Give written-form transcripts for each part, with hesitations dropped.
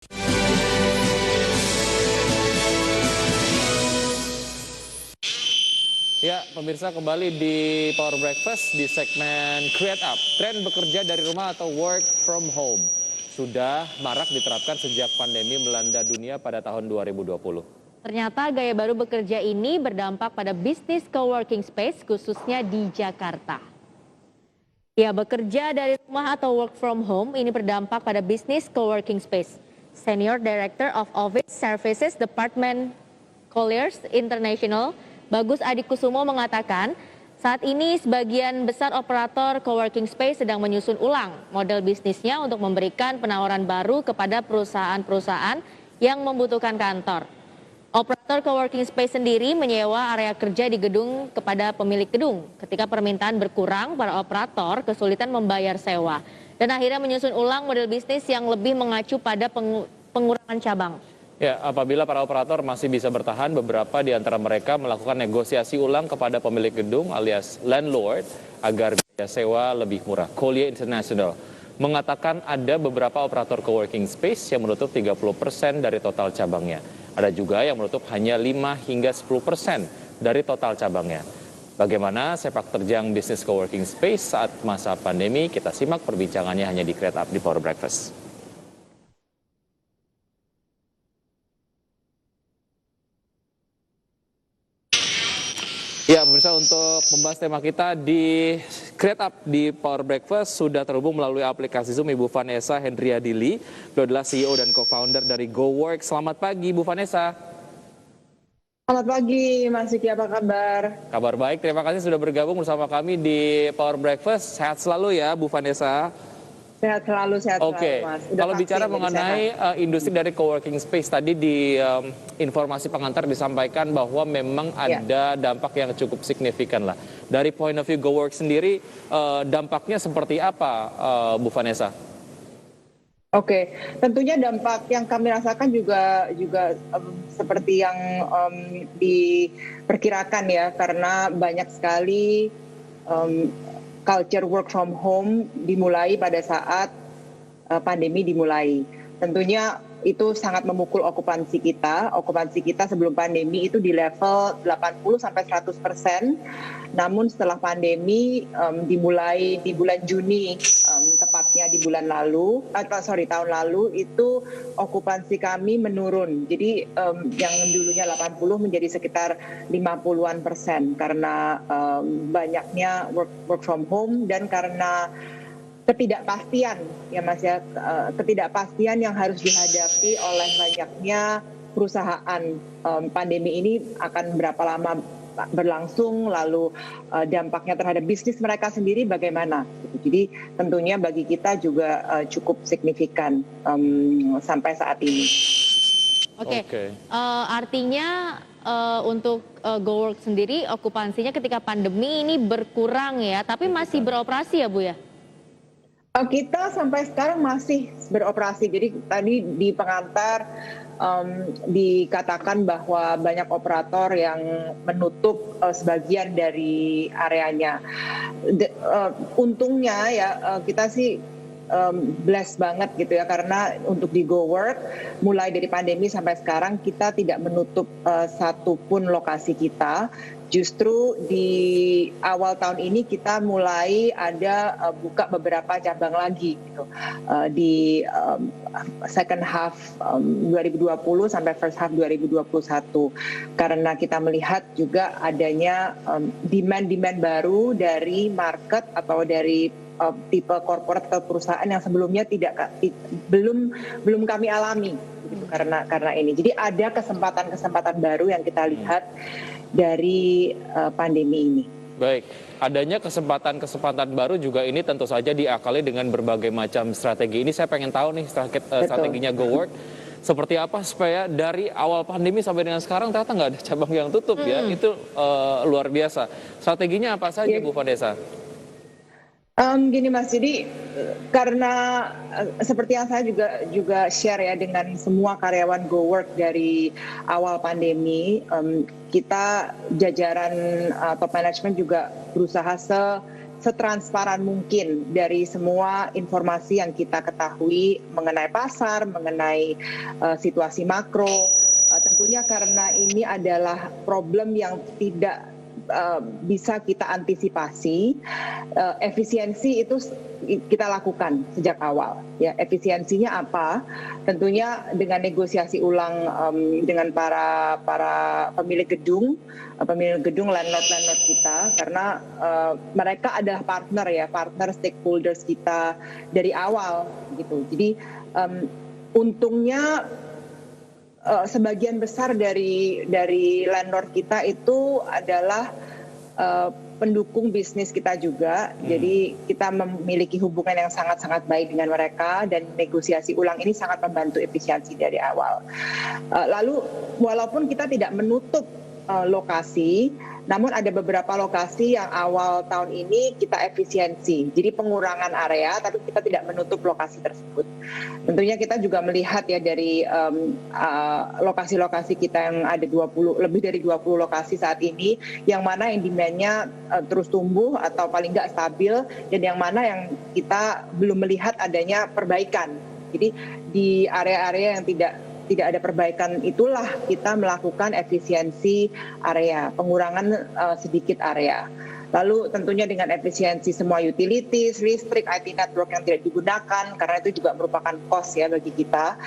Ya, pemirsa, kembali di Power Breakfast di segmen Create Up. Tren bekerja dari rumah atau work from home sudah marak diterapkan sejak pandemi melanda dunia pada tahun 2020. Ternyata gaya baru bekerja ini berdampak pada bisnis coworking space khususnya di Jakarta. Ya, bekerja dari rumah atau work from home ini berdampak pada bisnis coworking space. Senior Director of Office Services Department Colliers International, Bagus Adikusumo mengatakan, saat ini sebagian besar operator coworking space sedang menyusun ulang model bisnisnya untuk memberikan penawaran baru kepada perusahaan-perusahaan yang membutuhkan kantor. Operator coworking space sendiri menyewa area kerja di gedung kepada pemilik gedung. Ketika permintaan berkurang, para operator kesulitan membayar sewa dan akhirnya menyusun ulang model bisnis yang lebih mengacu pada pengurangan cabang. Ya, apabila para operator masih bisa bertahan, beberapa di antara mereka melakukan negosiasi ulang kepada pemilik gedung alias landlord agar biaya sewa lebih murah. Collier International mengatakan ada beberapa operator coworking space yang menutup 30% dari total cabangnya. Ada juga yang menutup hanya 5 hingga 10% dari total cabangnya. Bagaimana sepak terjang bisnis coworking space saat masa pandemi? Kita simak perbincangannya hanya di Create Up di Power Breakfast. Ya, pemirsa, untuk membahas tema kita di Create Up di Power Breakfast sudah terhubung melalui aplikasi Zoom Ibu Vanessa Hendriadili. Beliau adalah CEO dan co-founder dari GoWork. Selamat pagi, Bu Vanessa. Selamat pagi, Mas Vicky, apa kabar? Kabar baik, terima kasih sudah bergabung bersama kami di Power Breakfast. Sehat selalu ya, Bu Vanessa. Sehat selalu, Oke, Mas. kalau bicara mengenai industri dari coworking space, tadi di informasi pengantar disampaikan bahwa memang ada dampak yang cukup signifikan lah. Dari point of view GoWork sendiri, dampaknya seperti apa, Bu Vanessa? Oke, tentunya dampak yang kami rasakan juga seperti yang diperkirakan ya, karena banyak sekali culture work from home dimulai pada saat pandemi dimulai. Tentunya itu sangat memukul okupansi kita. Okupansi kita sebelum pandemi itu di level 80-100%. Namun setelah pandemi dimulai di bulan Juni, tepatnya di tahun lalu itu okupansi kami menurun. Jadi yang dulunya 80 menjadi sekitar 50-an% karena banyaknya work from home dan karena ketidakpastian ya Mas ya, ketidakpastian yang harus dihadapi oleh banyaknya perusahaan. Pandemi ini akan berapa lama berlangsung, lalu dampaknya terhadap bisnis mereka sendiri bagaimana. Jadi tentunya bagi kita juga cukup signifikan sampai saat ini. Oke. Artinya untuk GoWork sendiri okupansinya ketika pandemi ini berkurang ya, tapi masih beroperasi ya Bu ya? Kita sampai sekarang masih beroperasi. Jadi tadi di pengantar dikatakan bahwa banyak operator yang menutup sebagian dari areanya. Untungnya ya kita sih blessed banget gitu ya, karena untuk di GoWork mulai dari pandemi sampai sekarang kita tidak menutup satupun lokasi kita. Justru di awal tahun ini kita mulai ada buka beberapa cabang lagi gitu di second half 2020 sampai first half 2021, karena kita melihat juga adanya demand baru dari market atau dari tipe corporate atau perusahaan yang sebelumnya belum kami alami gitu, karena ini. Jadi ada kesempatan baru yang kita lihat dari pandemi ini. Baik, adanya kesempatan baru juga ini tentu saja diakali dengan berbagai macam strategi. Ini saya pengen tahu nih strateginya GoWork seperti apa supaya dari awal pandemi sampai dengan sekarang ternyata nggak ada cabang yang tutup ya. Itu luar biasa. Strateginya apa saja Bu Vanessa? Gini Mas, jadi karena seperti yang saya juga share ya dengan semua karyawan GoWork dari awal pandemi, kita jajaran top management juga berusaha setransparan mungkin dari semua informasi yang kita ketahui mengenai pasar, mengenai situasi makro. Tentunya karena ini adalah problem yang tidak bisa kita antisipasi, efisiensi itu kita lakukan sejak awal. Ya, efisiensinya apa? Tentunya dengan negosiasi ulang dengan para pemilik gedung landlord kita, karena mereka adalah partner stakeholders kita dari awal gitu. Jadi untungnya sebagian besar dari landlord kita itu adalah pendukung bisnis kita juga. Jadi kita memiliki hubungan yang sangat-sangat baik dengan mereka dan negosiasi ulang ini sangat membantu efisiensi dari awal. Lalu walaupun kita tidak menutup lokasi, namun ada beberapa lokasi yang awal tahun ini kita efisiensi. Jadi pengurangan area, tapi kita tidak menutup lokasi tersebut. Tentunya kita juga melihat ya dari lokasi-lokasi kita yang ada lebih dari 20 lokasi saat ini, yang mana yang demand-nya terus tumbuh atau paling nggak stabil, dan yang mana yang kita belum melihat adanya perbaikan. Jadi di area-area yang tidak ada perbaikan itulah kita melakukan efisiensi area, pengurangan sedikit area. Lalu tentunya dengan efisiensi semua utilities, listrik, IT network yang tidak digunakan, karena itu juga merupakan cost ya bagi kita.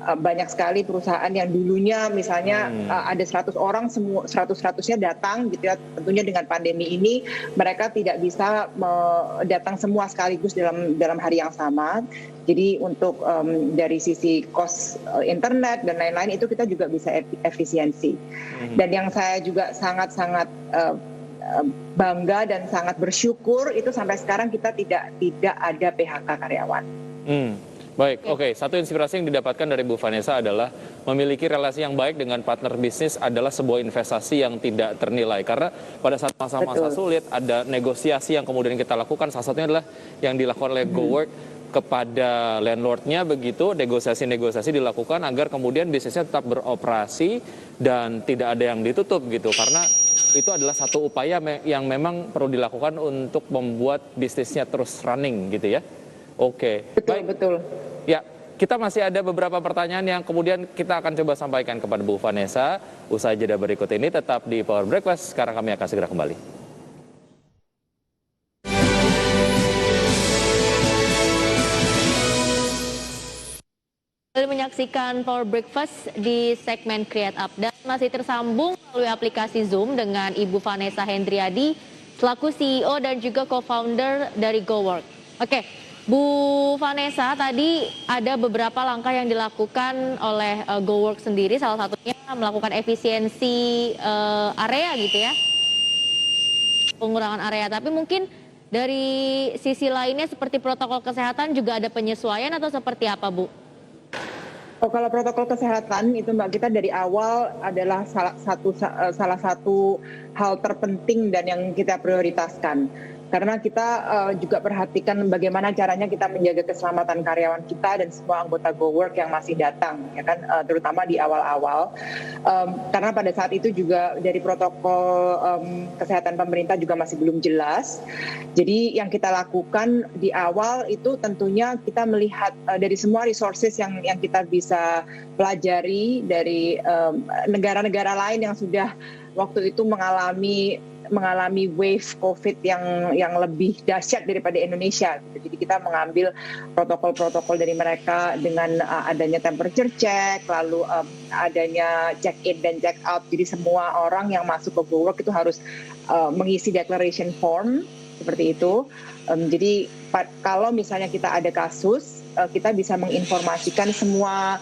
Banyak sekali perusahaan yang dulunya misalnya ada 100 orang, semua 100-100-nya datang gitu ya. Tentunya dengan pandemi ini mereka tidak bisa datang semua sekaligus dalam hari yang sama. Jadi untuk dari sisi cost internet dan lain-lain itu kita juga bisa efisiensi. Dan yang saya juga sangat-sangat bangga dan sangat bersyukur itu sampai sekarang kita tidak ada PHK karyawan. Baik, oke. Satu inspirasi yang didapatkan dari Bu Vanessa adalah memiliki relasi yang baik dengan partner bisnis adalah sebuah investasi yang tidak ternilai. Karena pada saat masa-masa sulit ada negosiasi yang kemudian kita lakukan. Salah satunya adalah yang dilakukan oleh GoWork kepada landlordnya, begitu negosiasi-negosiasi dilakukan agar kemudian bisnisnya tetap beroperasi dan tidak ada yang ditutup gitu. Karena itu adalah satu upaya yang memang perlu dilakukan untuk membuat bisnisnya terus running gitu ya. Oke, Betul. Ya, kita masih ada beberapa pertanyaan yang kemudian kita akan coba sampaikan kepada Bu Vanessa. Usai jeda berikut ini tetap di Power Breakfast. Sekarang kami akan segera kembali. Kembali menyaksikan Power Breakfast di segmen Create Up dan masih tersambung melalui aplikasi Zoom dengan Ibu Vanessa Hendriadi selaku CEO dan juga co-founder dari GoWork. Oke. Bu Vanessa, tadi ada beberapa langkah yang dilakukan oleh GoWork sendiri, salah satunya melakukan efisiensi area gitu ya, pengurangan area. Tapi mungkin dari sisi lainnya seperti protokol kesehatan juga ada penyesuaian atau seperti apa, Bu? Oh, kalau protokol kesehatan itu Mbak, kita dari awal adalah salah satu hal terpenting dan yang kita prioritaskan. Karena kita juga perhatikan bagaimana caranya kita menjaga keselamatan karyawan kita dan semua anggota GoWork yang masih datang, ya kan, terutama di awal-awal. Karena pada saat itu juga dari protokol kesehatan pemerintah juga masih belum jelas. Jadi yang kita lakukan di awal itu tentunya kita melihat dari semua resources yang kita bisa pelajari dari negara-negara lain yang sudah waktu itu mengalami wave COVID yang lebih dahsyat daripada Indonesia. Jadi kita mengambil protokol-protokol dari mereka dengan adanya temperature check, lalu adanya check in dan check out. Jadi semua orang yang masuk ke GoWork itu harus mengisi declaration form seperti itu. Jadi kalau misalnya kita ada kasus, kita bisa menginformasikan semua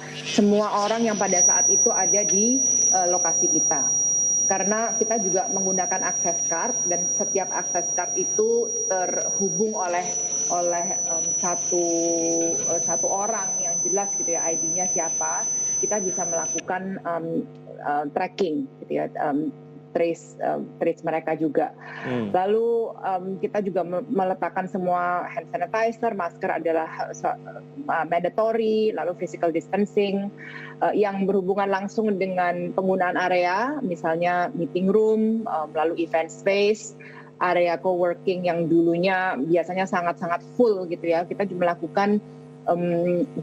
orang yang pada saat itu ada di lokasi kita. Karena kita juga menggunakan access card dan setiap access card itu terhubung oleh satu orang yang jelas gitu ya, ID-nya siapa. Kita bisa melakukan tracking gitu ya, trace mereka juga. Lalu kita juga meletakkan semua hand sanitizer, masker adalah mandatory, lalu physical distancing yang berhubungan langsung dengan penggunaan area, misalnya meeting room, lalu event space, area co-working yang dulunya biasanya sangat-sangat full gitu ya, kita melakukan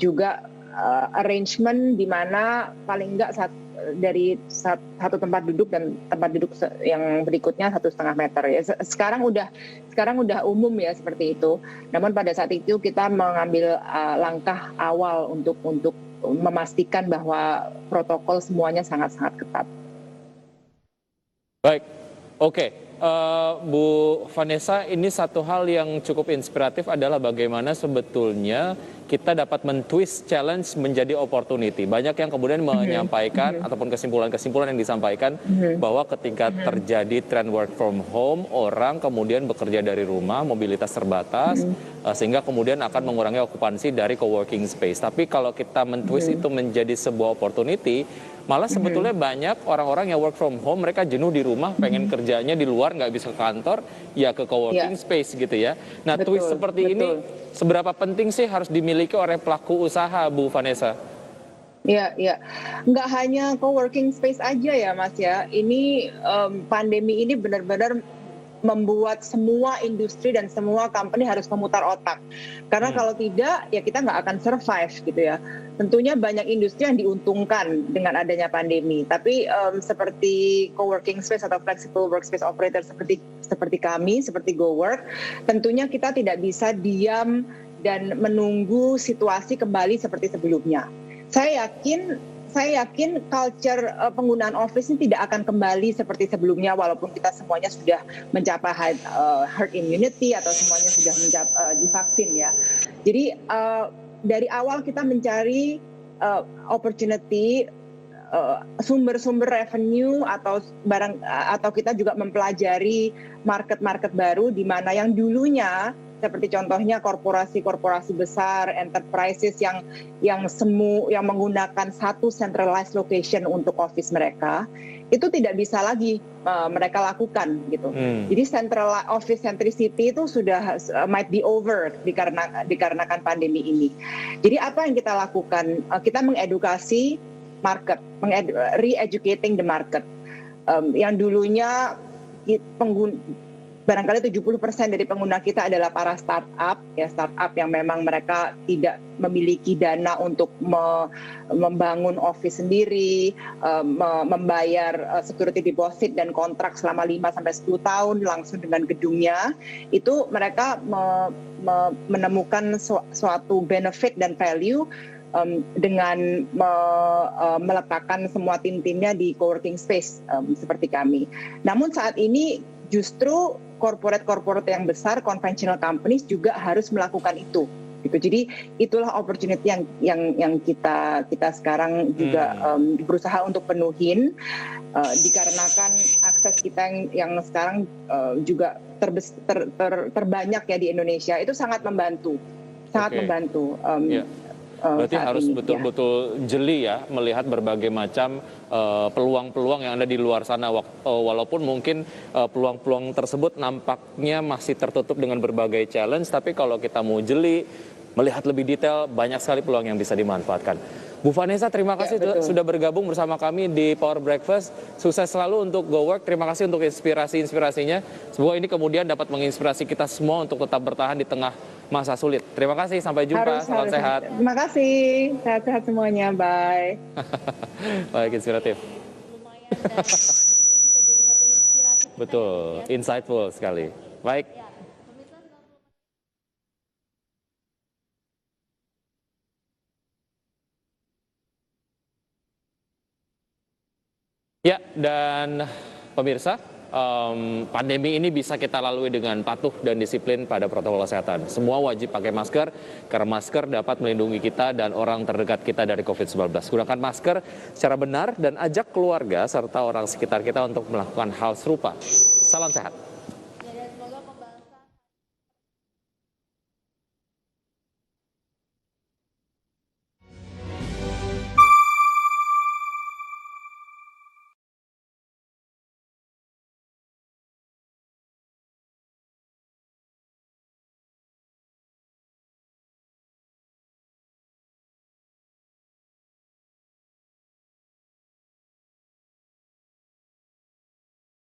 juga arrangement di mana paling enggak dari satu tempat duduk dan tempat duduk yang berikutnya 1,5 meter ya. Sekarang udah umum ya seperti itu. Namun pada saat itu kita mengambil langkah awal untuk memastikan bahwa protokol semuanya sangat-sangat ketat. Baik, oke. Bu Vanessa, ini satu hal yang cukup inspiratif adalah bagaimana sebetulnya kita dapat men-twist challenge menjadi opportunity. Banyak yang kemudian menyampaikan ataupun kesimpulan-kesimpulan yang disampaikan bahwa ketika terjadi trend work from home, orang kemudian bekerja dari rumah, mobilitas terbatas, sehingga kemudian akan mengurangi okupansi dari co-working space. Tapi kalau kita men-twist itu menjadi sebuah opportunity, malah sebetulnya banyak orang-orang yang work from home, mereka jenuh di rumah, pengen kerjanya di luar, nggak bisa ke kantor, ya ke co-working space gitu ya. Nah, twist seperti ini, seberapa penting sih harus dimiliki oleh pelaku usaha, Bu Vanessa? Ya, nggak hanya co-working space aja ya Mas ya, ini pandemi ini benar-benar membuat semua industri dan semua company harus memutar otak. Karena kalau tidak, ya kita nggak akan survive gitu ya. Tentunya banyak industri yang diuntungkan dengan adanya pandemi. Tapi seperti co-working space atau flexible workspace operator seperti kami, seperti GoWork, tentunya kita tidak bisa diam dan menunggu situasi kembali seperti sebelumnya. Saya yakin culture penggunaan office ini tidak akan kembali seperti sebelumnya walaupun kita semuanya sudah mencapai herd immunity atau semuanya sudah divaksin ya. Jadi dari awal kita mencari opportunity, sumber-sumber revenue atau kita juga mempelajari market-market baru di mana yang dulunya seperti contohnya korporasi-korporasi besar, enterprises yang menggunakan satu centralized location untuk office mereka, itu tidak bisa lagi mereka lakukan gitu. Jadi central office centricity itu sudah might be over dikarenakan pandemi ini. Jadi apa yang kita lakukan? Kita mengedukasi market, re-educating the market. Yang dulunya barangkali 70% dari pengguna kita adalah para startup yang memang mereka tidak memiliki dana untuk membangun office sendiri, membayar security deposit dan kontrak selama 5-10 tahun langsung dengan gedungnya. Itu mereka menemukan suatu benefit dan value dengan meletakkan semua tim-timnya di co-working space seperti kami. Namun saat ini justru corporate yang besar, conventional companies juga harus melakukan itu. Gitu. Jadi itulah opportunity yang kita sekarang juga berusaha untuk penuhin, dikarenakan akses kita yang sekarang juga terbanyak ya di Indonesia, itu sangat membantu, membantu. Berarti harus betul-betul jeli ya melihat berbagai macam peluang-peluang yang ada di luar sana, walaupun mungkin peluang-peluang tersebut nampaknya masih tertutup dengan berbagai challenge, tapi kalau kita mau jeli melihat lebih detail, banyak sekali peluang yang bisa dimanfaatkan. Bu Vanessa, terima kasih sudah bergabung bersama kami di Power Breakfast. Sukses selalu untuk GoWork. Terima kasih untuk inspirasi-inspirasinya. Semoga ini kemudian dapat menginspirasi kita semua untuk tetap bertahan di tengah masa sulit. Terima kasih, sampai jumpa. Salam sehat. Terima kasih, sehat-sehat semuanya. Bye. Baik, inspiratif. Betul, insightful sekali. Baik. Ya, dan pemirsa, pandemi ini bisa kita lalui dengan patuh dan disiplin pada protokol kesehatan. Semua wajib pakai masker, karena masker dapat melindungi kita dan orang terdekat kita dari COVID-19. Gunakan masker secara benar dan ajak keluarga serta orang sekitar kita untuk melakukan hal serupa. Salam sehat.